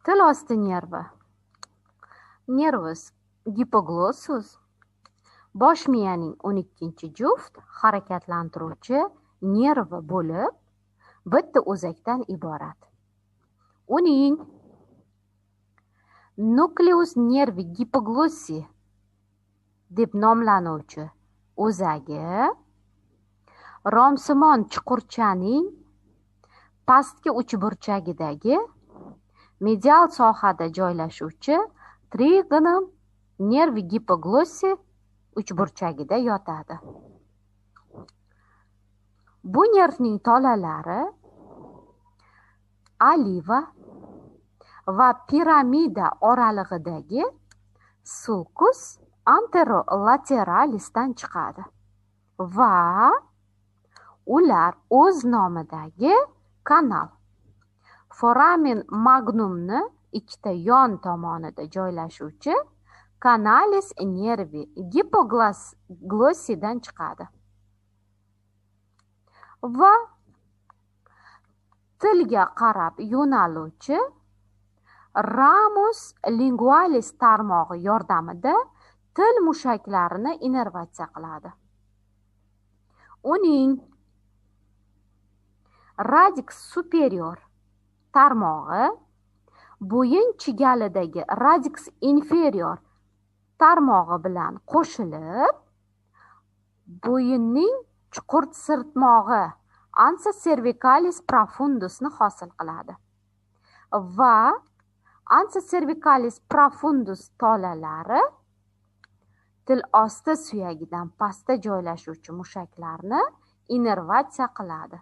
Til osti nervi. Nervus hipoglossus bosh miyaning 12-juft harakatlantiruvchi nervi bo'lib, bitta o'zakdan iborat. Uning nucleus nervi hipoglossi deb nomlanuvchi o'zagi romsimon chuqurchaning pastki uchburchagidagi medial sohada joylashuvchi trigonal nervi hipoglossi uchburchagida yotadi. Bu nervning tolalari oliva va piramida oralig'idagi sulcus anterolateralisdan chiqadi va ular o'z nomidagi kanal foramen magnumni ikkita yon tomonida joylashuvchi canalis nervi hipoglossidan chiqadi va tilga qarab yo'naluvchi ramus lingualis tarmog'i yordamida til mushaklarini innervatsiya qiladi. Uning radix superior tarmog'i bo'yin chigalidagi radix inferior tarmog'i bilan qo'shilib, bo'yinning chuqur sirtmog'i ansa cervicalis profundusni hosil qiladi va ansa cervicalis profundus tolalari til osti suyagidan pastda joylashuvchi mushaklarni innervatsiya qiladi.